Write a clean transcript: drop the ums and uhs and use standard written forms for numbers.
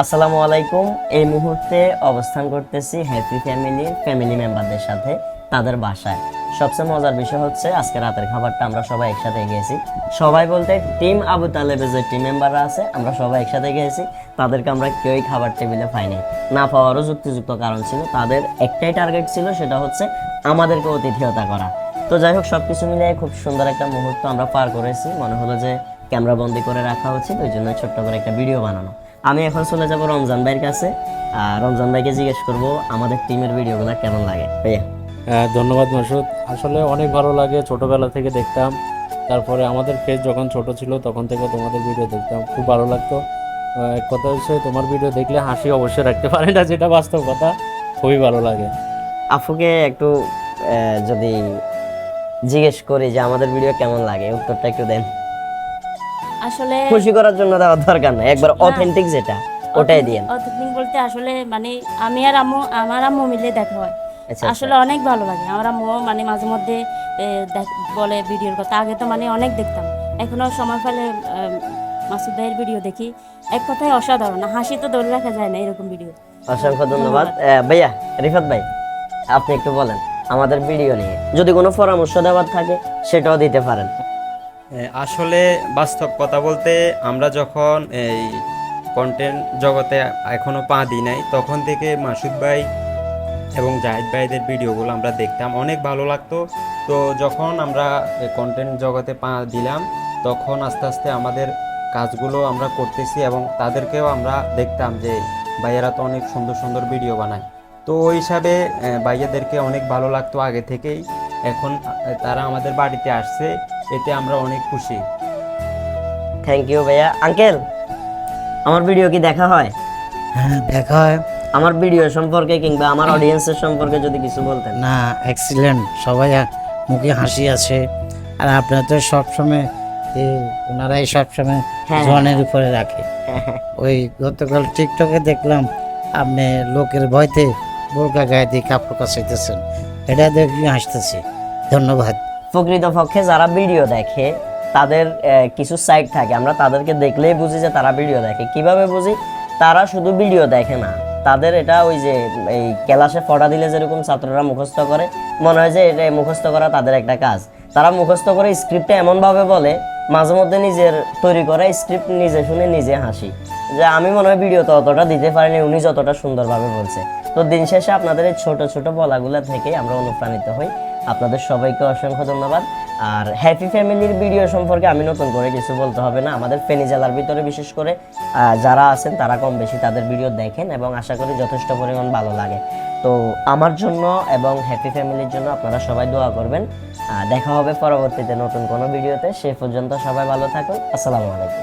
আসসালামু আলাইকুম। এই মুহূর্তে অবস্থান করতেছি হ্যাপি ফ্যামিলি মেম্বারদের সাথে তাদের বাসায়। সবচেয়ে মজার বিষয় হচ্ছে আজকে রাতের খাবারটা আমরা সবাই একসাথে গিয়েছি। সবাই বলতে টিম আবু তালেবের যে টিম মেম্বাররা আছে আমরা সবাই একসাথে গিয়েছি। তাদেরকে আমরা কেউই খাবার টেবিলে পাইনি, না পাওয়ারও যুক্তিযুক্ত কারণ ছিল। তাদের একটাই টার্গেট ছিল, সেটা হচ্ছে আমাদেরকে অতিথিয়তা করা। তো যাই হোক, সবকিছু মিলিয়ে খুব সুন্দর একটা মুহূর্ত আমরা পার করেছি। মনে হলো যে ক্যামেরা বন্দি করে রাখা উচিত, ওই জন্য ছোট্ট করে একটা ভিডিও বানানো। আমি এখন চলে যাব রমজান ভাইয়ের কাছে। রমজান ভাইকে জিজ্ঞেস করব আমাদের টিমের ভিডিওগুলো কেমন লাগে। ভাইয়া। ধন্যবাদ মাসুদ। আসলে অনেক ভালো লাগে, ছোটবেলা থেকে দেখতাম। তারপরে আমাদের পেজ যখন ছোট ছিল তখন থেকে তোমাদের ভিডিও দেখতাম, খুব ভালো লাগতো। এক কথা হচ্ছে তোমার ভিডিও দেখলে হাসি অবশ্যই রাখতে পারে না, যেটা বাস্তব কথা। খুবই ভালো লাগে। আফুকে একটু যদি জিজ্ঞেস করি যে আমাদের ভিডিও কেমন লাগে, উত্তরটা একটু দেন। আসলে খুশি করার জন্য দেওয়ার দরকার নাই, একবার অথেন্টিক যেটা ওটাই দিয়েন। অথেন্টিক বলতে আসলে মানে আমি আর আম্মু, আমার আম্মু মিলে দেখা হয়। আচ্ছা, আসলে অনেক ভালো লাগে। আমার আম্মু মানে মাঝে মধ্যে বলে ভিডিওর কথা। আগে তো মানে অনেক দেখতাম, এখনো সময় পেলে মাসুদ ভাইয়ের ভিডিও দেখি। এক কথায় অসাধারণ, হাসি তো ধরে রাখা যায় না এরকম ভিডিও। অসংখ্য ধন্যবাদ। ভাইয়া রিফাত ভাই, আপনি একটু বলেন আমাদের ভিডিও নিয়ে, যদি কোনো পরামর্শ দেওয়ার থাকে সেটাও দিতে পারেন। আসলে বাস্তব কথা বলতে আমরা যখন এই কন্টেন্ট জগতে এখনো পা দিই নাই, তখন থেকে মাসুদ ভাই এবং জাহিদ ভাইদের ভিডিওগুলো আমরা দেখতাম, অনেক ভালো লাগতো। তো যখন আমরা কন্টেন্ট জগতে পা দিলাম, তখন আস্তে আস্তে আমাদের কাজগুলো আমরা করতেছি এবং তাদেরকেও আমরা দেখতাম যে ভাইয়েরা তো অনেক সুন্দর সুন্দর ভিডিও বানায়। তো ওই হিসাবে ভাইয়াদেরকে অনেক ভালো লাগতো আগে থেকেই। এখন তারা আমাদের বাড়িতে আসছে, এতে আমরা অনেক খুশি। থ্যাংক ইউ ভাইয়া। আঙ্কেল, আমার ভিডিও কি দেখা হয়? হ্যাঁ, দেখা হয়। আমার ভিডিও সম্পর্কে কিংবা আমার অডিয়েন্সের সম্পর্কে যদি কিছু বলতেন। না, এক্সিলেন্ট, সবাই মুখে হাসি আছে। আর আপনারা তো সবসময় ওনারাই সবসময় হ্যাঁ। জনের উপরে রাখে। ওই গতকাল টিকটকে দেখলাম আপনি লোকের ভয়তে বোরকা গায়ে দিয়ে কাপড় কাচাইতেছেন, এটা দেখে হাসতেছি। ধন্যবাদ। প্রকৃতপক্ষে যারা ভিডিও দেখে তাদের কিছু সাইড থাকে, আমরা তাদেরকে দেখলেই বুঝি যে তারা ভিডিও দেখে। কিভাবে বুঝি? তারা শুধু ভিডিও দেখে না, তাদের এটা ওই যে এই ক্লাসে পড়া দিলে যেরকম ছাত্ররা মুখস্থ করে, মনে হয় যে এটা মুখস্থ করা তাদের একটা কাজ। তারা মুখস্থ করে স্ক্রিপ্টটা এমনভাবে বলে, মাঝে মধ্যে নিজের তৈরি করা স্ক্রিপ্ট নিজে শুনে নিজে হাসি যে আমি মনে হয় ভিডিও তো অতটা দিতে পারিনি, উনি যতটা সুন্দরভাবে বলছে। তো দিন শেষে আপনাদের এই ছোট ছোট বলাগুলা থেকে আমরা অনুপ্রাণিত হই। আপনাদের সবাইকে অসংখ্য ধন্যবাদ। আর হ্যাপি ফ্যামিলির ভিডিও সম্পর্কে আমি নতুন করে কিছু বলতে হবে না। আমাদের ফেনী জেলার ভিতরে বিশেষ করে যারা আছেন তারা কম বেশি তাদের ভিডিও দেখেন এবং আশা করি যথেষ্ট পরিমাণ ভালো লাগে। তো আমার জন্য এবং হ্যাপি ফ্যামিলির জন্য আপনারা সবাই দোয়া করবেন। দেখা হবে পরবর্তীতে নতুন কোনো ভিডিওতে। সে পর্যন্ত সবাই ভালো থাকুন। আসসালামু আলাইকুম।